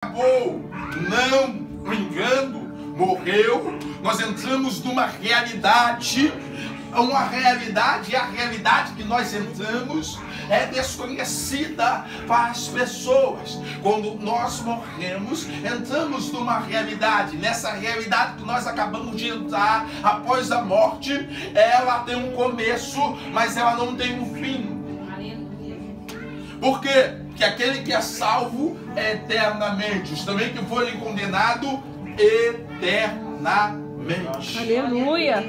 acabou não vingando, morreu, nós entramos numa realidade, e a realidade que nós entramos é desconhecida para as pessoas. Quando nós morremos, entramos numa realidade. Nessa realidade que nós acabamos de entrar após a morte, ela tem um começo, mas ela não tem um fim. Por quê? Porque aquele que é salvo é eternamente. Os também que forem condenados eternamente. Aleluia.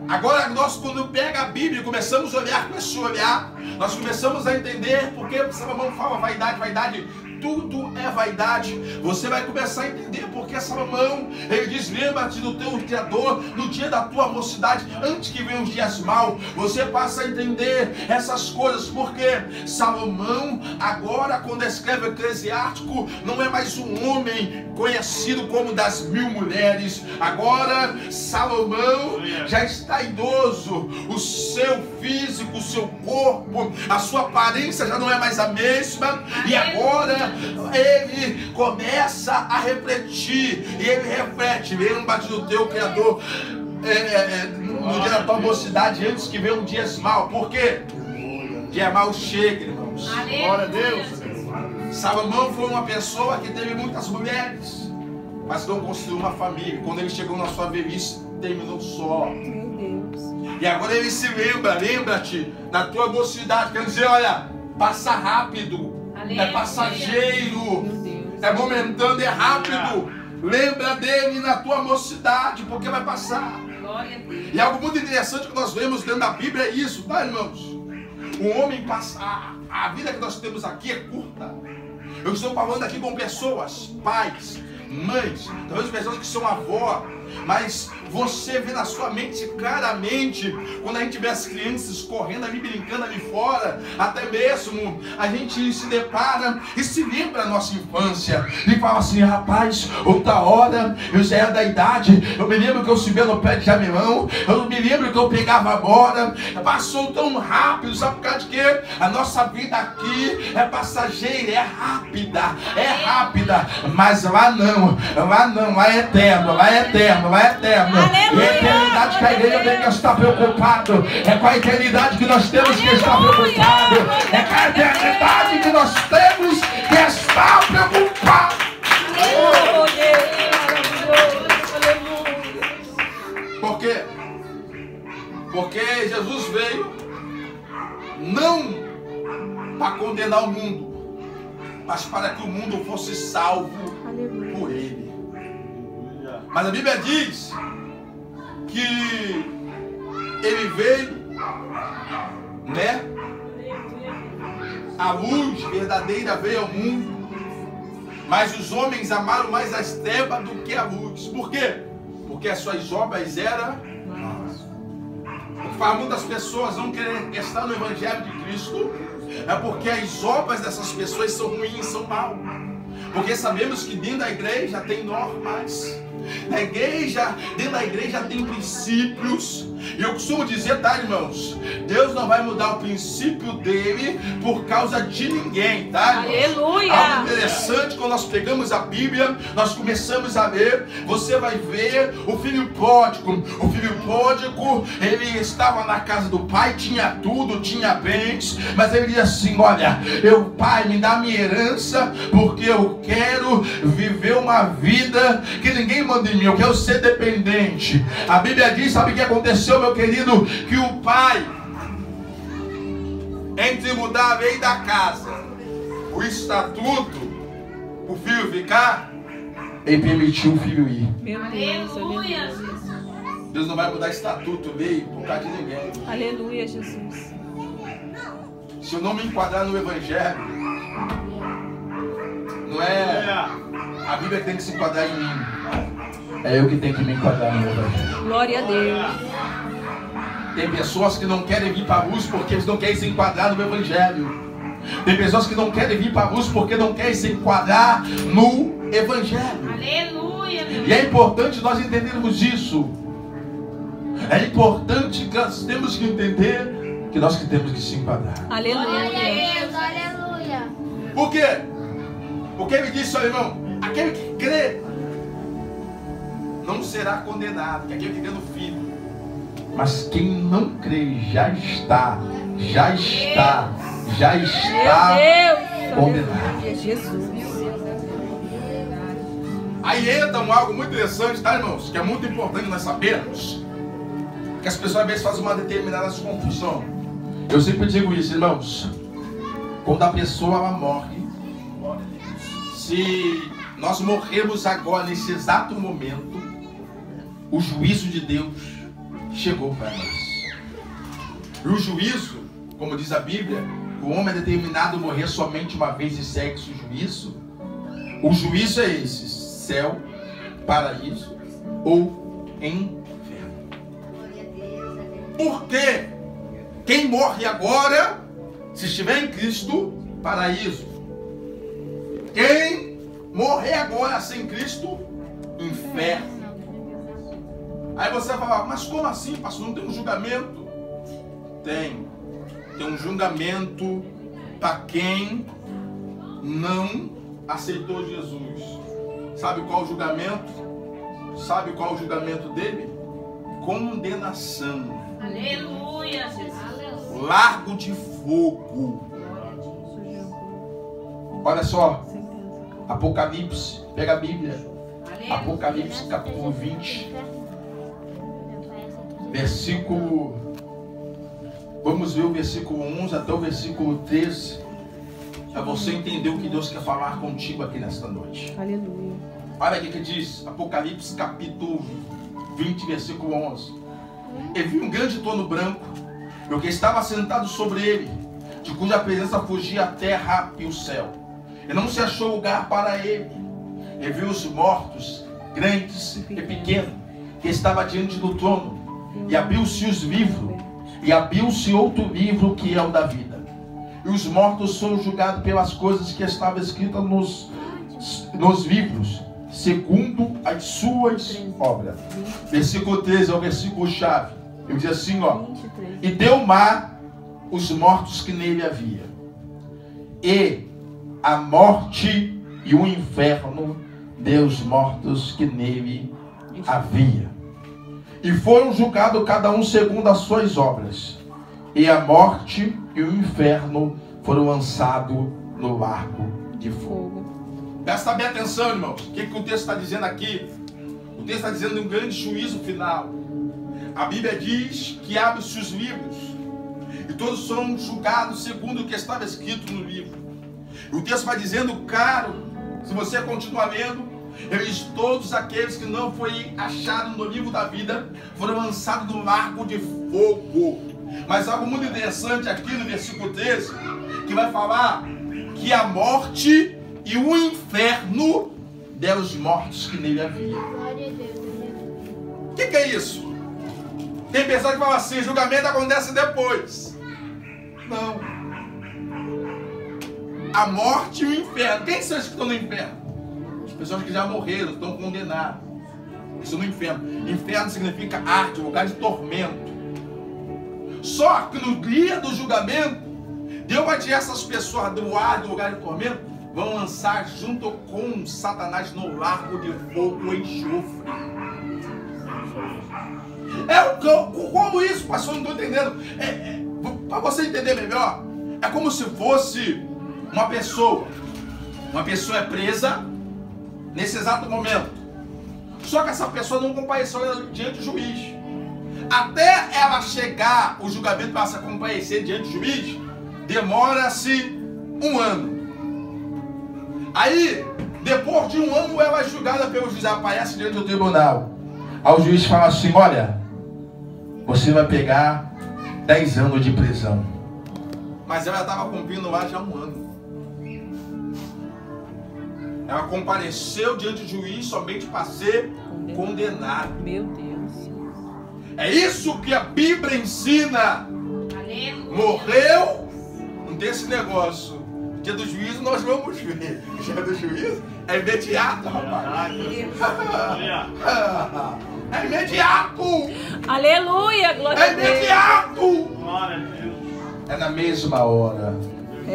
Agora nós, quando pega a Bíblia e começamos a olhar com esse olhar, nós começamos a entender porque Salomão fala vaidade, vaidade. Tudo é vaidade. Você vai começar a entender porque Salomão, ele diz: lembra-te do teu Criador no dia da tua mocidade, antes que venham os dias maus. Você passa a entender essas coisas, porque Salomão, agora quando escreve o Eclesiástico, não é mais um homem conhecido como das 1000 mulheres. Agora Salomão já está idoso. O seu físico, o seu corpo, a sua aparência já não é mais a mesma. E agora ele começa a refletir, e ele reflete: lembra-te do teu Criador no dia da tua mocidade, antes que venham dias maus. Por quê? Dia mau chega, irmãos. Glória a Deus. Salomão foi uma pessoa que teve muitas mulheres, mas não construiu uma família. Quando ele chegou na sua velhice, terminou só. E agora ele se lembra-te da tua mocidade. Quer dizer, olha, passa rápido. É passageiro, é momentâneo, é rápido. Lembra dele na tua mocidade, porque vai passar. E algo muito interessante que nós vemos dentro da Bíblia é isso, tá, irmãos? O homem passa, a vida que nós temos aqui é curta. Eu estou falando aqui com pessoas, pais, mães, talvez pessoas que são avó, mas você vê na sua mente claramente, quando a gente vê as crianças correndo ali, brincando ali fora, até mesmo a gente se depara e se lembra da nossa infância e fala assim: rapaz, outra hora eu já era da idade, eu me lembro que eu subia no pé de jamelão, eu me lembro que eu pegava a bola, passou tão rápido. Sabe por causa de quê? A nossa vida aqui é passageira, é rápida, mas lá não, lá é eterno, lá é eterno. E a eternidade que a igreja tem que estar preocupado é com a eternidade que nós temos que estar preocupado, é com a eternidade que nós temos que estar preocupado. Por quê? Porque Jesus veio não para condenar o mundo, mas para que o mundo fosse salvo por ele. Mas a Bíblia diz que ele veio, né? A luz verdadeira veio ao mundo, mas os homens amaram mais as trevas do que a luz. Por quê? Porque as suas obras eram más. Para muitas pessoas não querer estar no Evangelho de Cristo é porque as obras dessas pessoas são ruins, são mal. Porque sabemos que dentro da igreja tem normas. Dentro da igreja tem princípios. E eu costumo dizer, tá, irmãos? Deus não vai mudar o princípio dele por causa de ninguém, tá, irmãos? Aleluia! Algo interessante, quando nós pegamos a Bíblia, nós começamos a ler, você vai ver o filho pródigo. O filho pródigo, ele estava na casa do pai, tinha tudo, tinha bens, mas ele dizia assim: olha, pai, me dá minha herança, porque eu quero viver uma vida que ninguém manda em mim, eu quero ser dependente. A Bíblia diz, sabe o que aconteceu, meu querido? Que o pai, entre mudar a lei da casa, o estatuto, o filho ficar, ele permitiu o filho ir. Meu Deus, aleluia. Deus não vai mudar estatuto, lei, por causa de ninguém. Aleluia, Jesus. Se eu não me enquadrar no Evangelho, não é a Bíblia que tem que se enquadrar em mim, é eu que tenho que me enquadrar no Evangelho. Glória a Deus. Tem pessoas que não querem vir para a luz porque eles não querem se enquadrar no Evangelho. Tem pessoas que não querem vir para a luz porque não querem se enquadrar no Evangelho. Aleluia. E é importante nós entendermos isso. É importante que nós temos que entender que nós que temos que se enquadrar. Aleluia. Glória a Deus, aleluia. Por quê? Porque ele disse, olha, irmão, aquele que crê não será condenado, que aquele que crê no Filho. Mas quem não crê já está condenado. Jesus. Aí entra algo muito interessante, tá, irmãos? Que é muito importante nós sabermos. Que as pessoas às vezes fazem uma determinada confusão. Eu sempre digo isso, irmãos. Quando a pessoa ela morre, se nós morremos agora, nesse exato momento, o juízo de Deus chegou para nós. E o juízo, como diz a Bíblia, o homem é determinado a morrer somente uma vez e segue-se o juízo. O juízo é esse: céu, paraíso ou inferno. Porque quem morre agora, se estiver em Cristo, paraíso. Quem morrer agora sem Cristo, inferno. Aí você vai falar, mas como assim, pastor? Não tem um julgamento? Tem um julgamento para quem não aceitou Jesus. Sabe qual o julgamento? Sabe qual o julgamento dele? Condenação. Aleluia, Jesus. Largo de fogo. Olha só, Apocalipse, pega a Bíblia. Apocalipse capítulo 20, versículo, vamos ver o versículo 11 até o versículo 13, para você entender o que Deus quer falar contigo aqui nesta noite. Aleluia. Olha aqui que diz, Apocalipse capítulo 20, versículo 11. E vi um grande trono branco, e o que estava sentado sobre ele, de cuja presença fugia a terra e o céu. E não se achou lugar para ele. E viu os mortos, grandes e pequenos, que estava diante do trono. E abriu-se os livros, e abriu-se outro livro que é o da vida. E os mortos foram julgados pelas coisas que estavam escritas nos livros, segundo as suas obras. Versículo 13 é o versículo chave. Ele diz assim, ó: e deu o mar os mortos que nele havia, e a morte e o inferno deu os mortos que nele havia. E foram julgados cada um segundo as suas obras. E a morte e o inferno foram lançados no lago de fogo. Presta bem atenção, irmãos. O que o texto está dizendo aqui? O texto está dizendo de um grande juízo final. A Bíblia diz que abre-se os livros, e todos são julgados segundo o que estava escrito no livro. E o texto vai dizendo, caro, se você continuar lendo, eles, todos aqueles que não foi achado no livro da vida, foram lançados no lago de fogo. Mas algo muito interessante aqui no versículo 13, que vai falar que a morte e o inferno deram os mortos que nele havia. O que é isso? Tem pessoas que falam assim, julgamento acontece depois. Não. A morte e o inferno. Quem são esses que estão no inferno? As pessoas que já morreram, estão condenadas. Isso no inferno. Inferno significa arte, lugar de tormento. Só que no dia do julgamento, Deus vai tirar essas pessoas do ar, do lugar de tormento, vão lançar junto com Satanás no lago de fogo e enxofre. Como isso, pastor? Não estou entendendo. Para você entender melhor, é como se fosse uma pessoa. Uma pessoa é presa nesse exato momento. Só que essa pessoa não compareceu diante do juiz. Até ela chegar o julgamento para se comparecer diante do juiz, demora-se 1 ano. Aí, depois de 1 ano, ela é julgada pelo juiz, aparece diante do tribunal. Aí o juiz fala assim, olha, você vai pegar 10 anos de prisão. Mas ela estava cumprindo lá já 1 ano. Ela compareceu diante do juiz somente para ser condenada. Meu Deus. É isso que a Bíblia ensina. Morreu, não tem esse negócio. Dia do juízo nós vamos ver. Dia do juízo é imediato, rapaz. É imediato. Aleluia, glória a Deus. É imediato. É na mesma hora.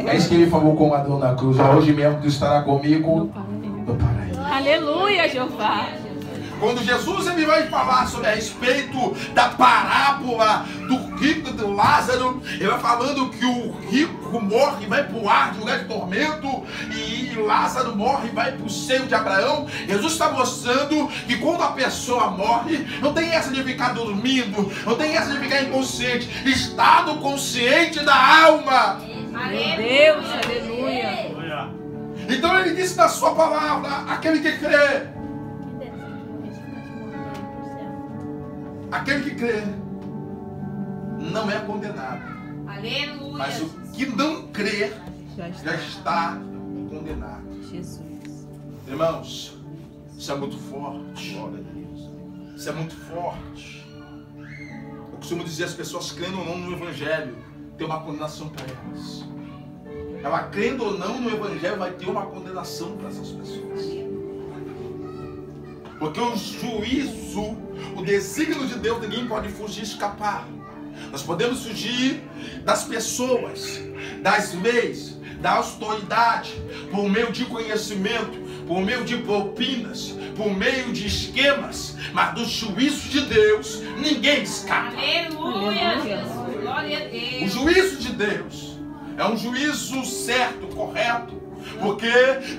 É isso que ele falou com Adão na cruz. Hoje mesmo tu estará comigo no paraíso. Aleluia, Jeová. Quando Jesus ele vai falar sobre a respeito da parábola do rico e do Lázaro, ele vai falando que o rico morre e vai para o ar de lugar de tormento, e Lázaro morre e vai para o seio de Abraão. Jesus está mostrando que quando a pessoa morre, não tem essa de ficar dormindo, não tem essa de ficar inconsciente, estado consciente da alma. Meu Deus, aleluia. Então ele disse na sua palavra: aquele que crê, aquele que crê não é condenado. Aleluia. Mas o que não crê já está condenado. Jesus. Irmãos, isso é muito forte. Isso é muito forte. Eu costumo dizer, as pessoas crendo ou não no Evangelho, tem uma condenação para elas. Ela crendo ou não no Evangelho, vai ter uma condenação para essas pessoas. Porque o juízo, o desígnio de Deus, ninguém pode fugir, escapar. Nós podemos fugir das pessoas, das leis, da autoridade, por meio de conhecimento, por meio de propinas, por meio de esquemas, mas do juízo de Deus ninguém escapa. Aleluia, Jesus. Glória a Deus. O juízo de Deus é um juízo certo, correto. Porque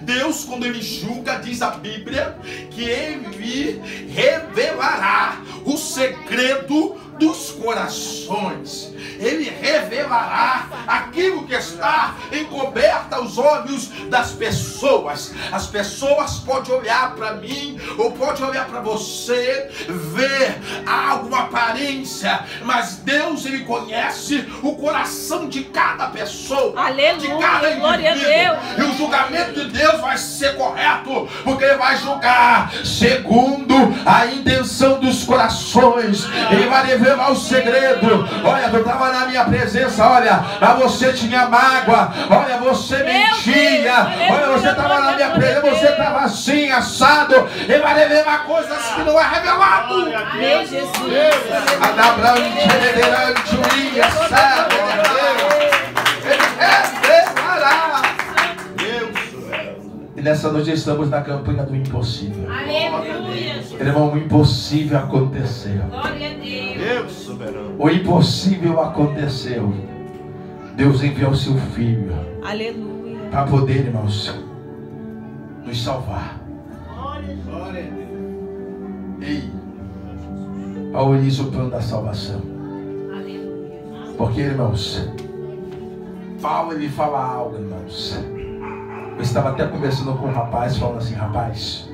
Deus, quando Ele julga, diz a Bíblia, que Ele revelará o segredo dos corações. Ele revelará aquilo que está encoberto aos olhos das pessoas. As pessoas podem olhar para mim ou podem olhar para você, ver alguma aparência, mas Deus, Ele conhece o coração de cada pessoa, Aleluia, de cada glória a indivíduo. Deus. E o julgamento de Deus vai ser correto, porque Ele vai julgar segundo a intenção dos corações. Ele vai revelar o segredo. Olha, eu estava na minha presença, olha, mas você tinha mágoa, olha, você mentia, olha, você estava na minha presença, você estava assim, assado. Ele vai revelar coisas que não é revelado. Meu Jesus. E nessa noite estamos na campanha do impossível. Aleluia. Irmão, o impossível aconteceu. Glória a Deus. O impossível aconteceu. Deus enviou seu Filho Aleluia. para poder, irmãos, nos salvar. E valorize o plano da salvação. Aleluia. Porque, irmãos, Paulo ele fala algo, irmãos. Eu estava até conversando com um rapaz, falando assim: rapaz,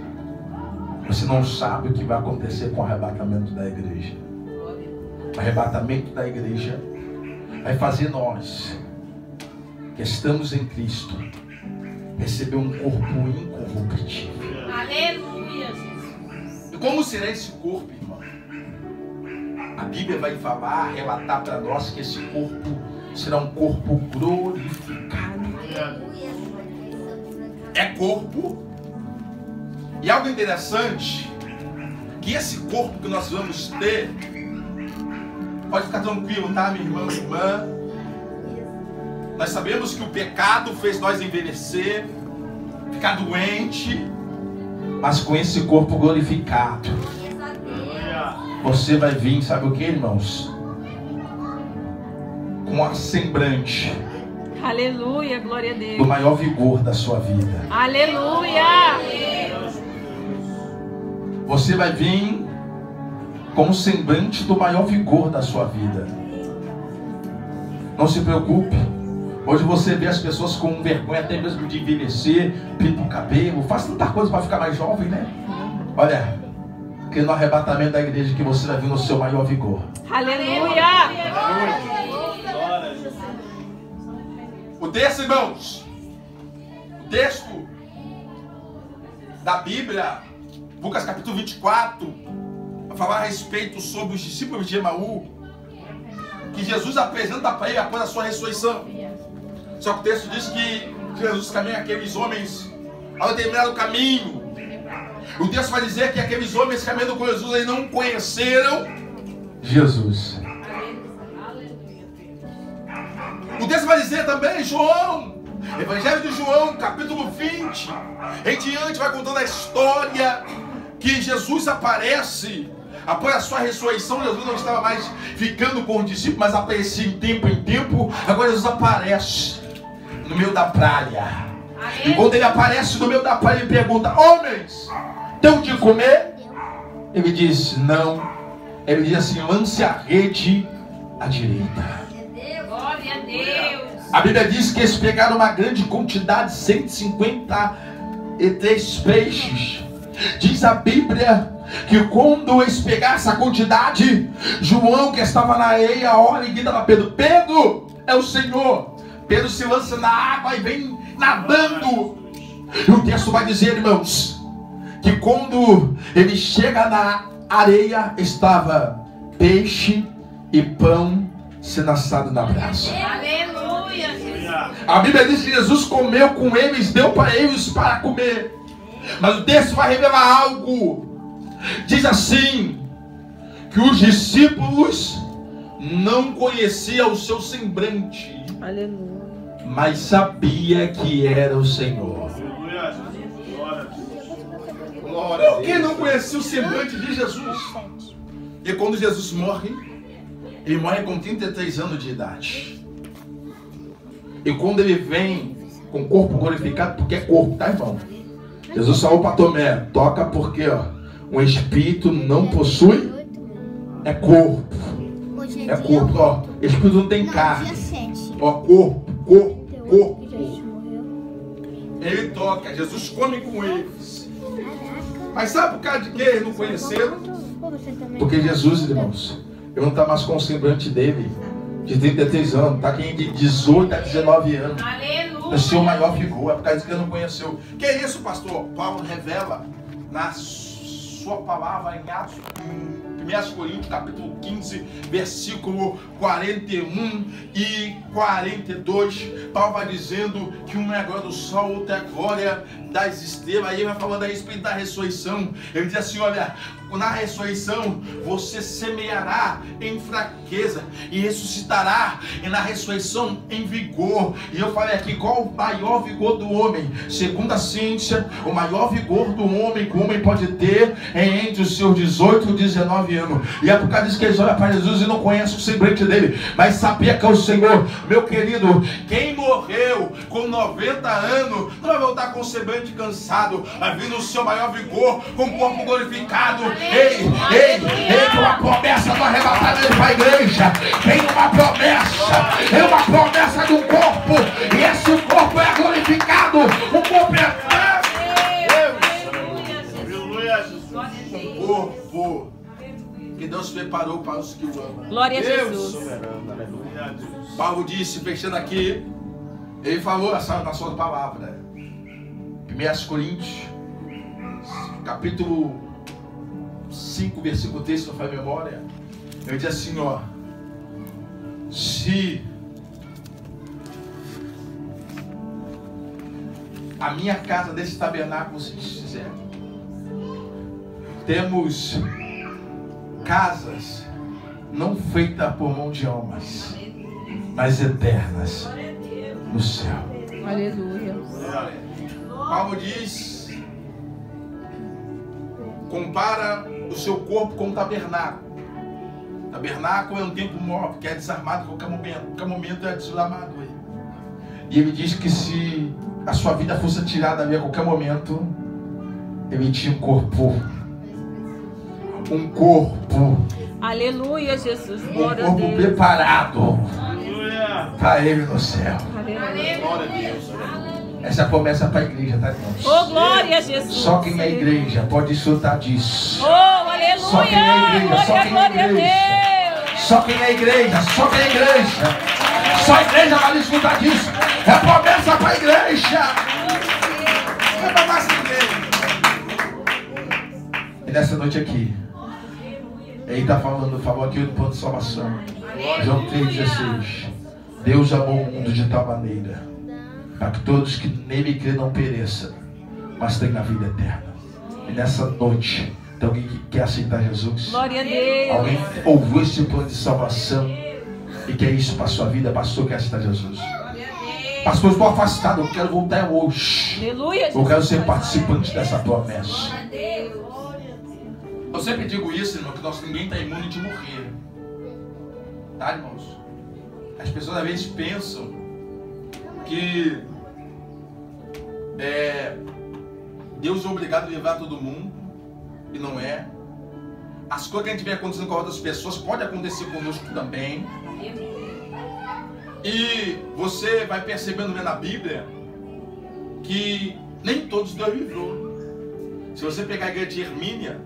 você não sabe o que vai acontecer com o arrebatamento da igreja. O arrebatamento da igreja vai fazer nós, que estamos em Cristo, receber um corpo incorruptível. Aleluia, Jesus. E como será esse corpo, irmão? A Bíblia vai falar, relatar para nós que esse corpo será um corpo glorificado. É corpo. E algo interessante, que esse corpo que nós vamos ter, pode ficar tranquilo, tá, minha irmã, minha irmã? Nós sabemos que o pecado fez nós envelhecer, ficar doente, mas com esse corpo glorificado, você vai vir, sabe o que, irmãos? Com a semblante Aleluia, glória a do Deus. maior vigor da sua vida. Aleluia. Você vai vir com o semblante do maior vigor da sua vida. Não se preocupe. Hoje você vê as pessoas com vergonha até mesmo de envelhecer, pinta o cabelo, faz tanta coisa para ficar mais jovem, né? Olha, que no arrebatamento da igreja que você vai vir no seu maior vigor. Aleluia. O texto, irmãos, o texto da Bíblia, Lucas capítulo 24, vai falar a respeito sobre os discípulos de Emaú, que Jesus apresenta para ele após a sua ressurreição. Só que o texto diz que Jesus caminha aqueles homens ao determinado caminho. O texto vai dizer que aqueles homens caminhando com Jesus, eles não conheceram Jesus. O texto vai dizer também, João, Evangelho de João, capítulo 20. Em diante vai contando a história que Jesus aparece. Após a sua ressurreição, Jesus não estava mais ficando com os discípulos, mas aparecia em tempo. Agora Jesus aparece no meio da praia. E quando ele aparece no meio da praia, ele pergunta: homens, tem de comer? Ele diz: não. Ele diz assim: lance a rede à direita. Glória a Deus. A Bíblia diz que eles pegaram uma grande quantidade, 153 peixes. Diz a Bíblia que quando eles pegaram essa quantidade, João, que estava na areia, olha e grita para Pedro: Pedro, é o Senhor. Pedro se lança na água e vem nadando. E o texto vai dizer, irmãos, que quando ele chega na areia, estava peixe e pão sendo assado na brasa. Aleluia, Jesus. A Bíblia diz que Jesus comeu com eles, deu para eles para comer. Mas o texto vai revelar algo. Diz assim, que os discípulos não conheciam o seu semblante. Aleluia. Mas sabia que era o Senhor. Por que não conhecia o semblante de Jesus? E quando Jesus morre, ele morre com 33 anos de idade. E quando ele vem com o corpo glorificado, porque é corpo, tá, irmão? Jesus falou para Tomé: toca, porque ó, um espírito não possui, é corpo. É corpo, ó. Espírito não tem carne. Ó, corpo. Ele toca, Jesus come com eles. Mas sabe por causa de que eles não conheceram? Porque Jesus, irmãos, ele não está mais com o semblante dele de 33 anos, está aqui de 18 a 19 anos. Aleluia. É seu maior figura, é por causa de que ele não conheceu. Que é isso, pastor? Paulo revela na sua palavra em Atos, em 1 Coríntios, capítulo 15, versículo 41 e 42. Paulo vai dizendo que uma é a glória do sol, outra é a glória das estrelas. Aí ele vai falando a respeito da ressurreição. Ele diz assim: olha, na ressurreição você semeará em fraqueza e ressuscitará, e na ressurreição em vigor. E eu falei aqui, qual o maior vigor do homem? Segundo a ciência, o maior vigor do homem que o homem pode ter é entre os seus 18 e 19 anos. E é por causa disso que eles olham para Jesus e não conhecem o semblante dele, mas sabia que é o Senhor. Meu querido, quem morreu com 90 anos não vai voltar com o semblante cansado, vai vir no seu maior vigor, com o corpo glorificado. Ei, tem uma promessa do arrebatamento para a igreja. Tem uma promessa, é uma promessa do corpo, e esse corpo é glorificado. O corpo é um corpo que Deus preparou para os que o amam. Glória a Deus Jesus. soberano, aleluia. Paulo disse, fechando aqui, ele falou essa na sua palavra, 1 Coríntios, capítulo 5, versículo 3, se não faz memória. Ele diz assim, ó: se a minha casa desse tabernáculo se desfizer, temos casas não feitas por mão de homens, mas eternas no céu. Aleluia. Paulo diz, compara o seu corpo com um tabernáculo. Tabernáculo é um templo móvel que é desarmado a qualquer momento é desarmado. E ele diz que se a sua vida fosse tirada ali a qualquer momento, ele tinha um corpo. Um corpo. Aleluia, Jesus. Um Glória a corpo Deus. preparado para ele no céu. Aleluia. Glória a Deus. Essa é a promessa para a igreja, tá, irmãos? Oh, glória a Jesus. Só quem é igreja pode desfrutar disso. Oh, aleluia. Só quem é igreja, só quem é Glória a igreja. Deus. Só quem é igreja, só quem é igreja. Só a igreja vai desfrutar disso. É promessa para a igreja. É para mais igreja. E nessa noite aqui, ele está falou aqui do ponto de salvação. João 3,16. Deus amou o mundo de tal maneira para que todos que nele crêem não pereçam, mas tenham a vida eterna. E nessa noite, tem alguém que quer aceitar Jesus? Glória a Deus. Alguém ouviu esse plano de salvação e quer isso para a sua vida? Pastor, quer aceitar Jesus? Pastor, eu estou afastado, eu quero voltar hoje. Aleluia, Eu quero ser Jesus. participante dessa promessa. Glória a Deus. Eu sempre digo isso, irmão, que ninguém está imune de morrer. Tá, irmãos? As pessoas às vezes pensam que Deus é obrigado a levar todo mundo, e não é. As coisas que a gente vê acontecendo com outras pessoas podem acontecer conosco também. E você vai percebendo na Bíblia que nem todos Deus livrou. Se você pegar a igreja de Hermínia,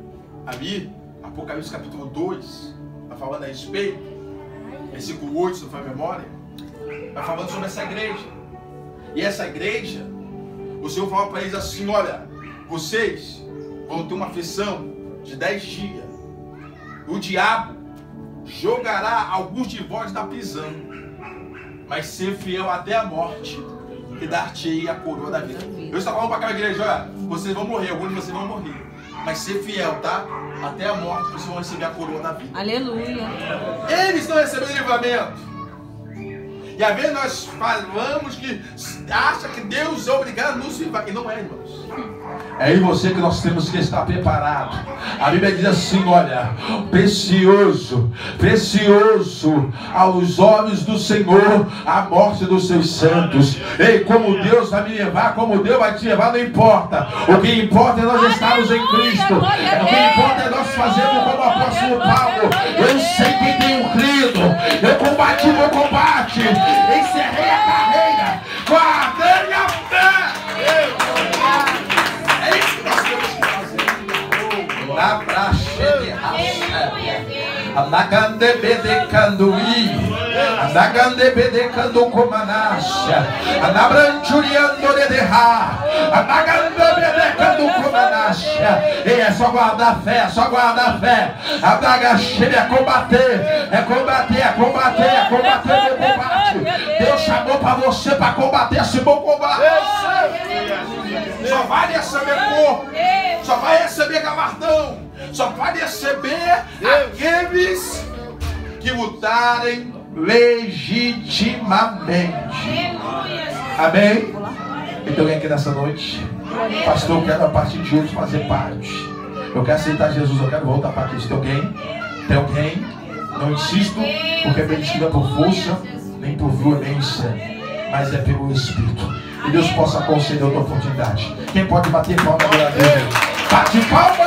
ali, Apocalipse capítulo 2, vai falando a respeito, versículo 8, se não for a memória, vai falando sobre essa igreja. E essa igreja, o Senhor fala para eles assim: olha, vocês vão ter uma aflição de 10 dias. O diabo jogará alguns de vós na prisão, mas ser fiel até a morte, e dar-te a coroa da vida. Eu estou falando para aquela igreja: olha, vocês vão morrer, alguns de vocês vão morrer, mas ser fiel, tá? Até a morte, vocês vão receber a coroa da vida. Aleluia. Eles estão recebendo livramento. E às vezes nós falamos que acha que Deus é obrigado a nos livrar. E não é, irmãos. É em você que nós temos que estar preparados. A Bíblia diz assim: olha, precioso, precioso aos olhos do Senhor a morte dos seus santos. Ei, como Deus vai me levar, como Deus vai te levar, não importa. O que importa é nós estarmos em Cristo. O que importa é nós fazermos como o apóstolo Paulo: eu sei que tenho crido, eu combati o meu combate, encerrei a carreira, guardei a fé. É isso que nós temos que fazer. Na praxe de raça. Anagande bedecanduí, anagande bedecanducomanasha, anabranchuriando de derrar, anagande bedecanducomanasha. E é só guardar a fé, é só guardar a fé. Anagaxere é combater, é combater, é combater, é combater o combate. Deus chamou para você para combater esse bom combate. Só vai receber corpo, só vai receber galardão, só vai receber aqueles que lutarem legitimamente. Amém? Então vem aqui nessa noite: pastor, eu quero a partir de hoje fazer parte. Eu quero aceitar Jesus, eu quero voltar para Cristo. Tem alguém? Tem alguém? Não insisto, porque bendito não é por força, nem por violência, mas é pelo Espírito. E Deus possa conceder outra oportunidade. Quem pode bater palma? Bate palma!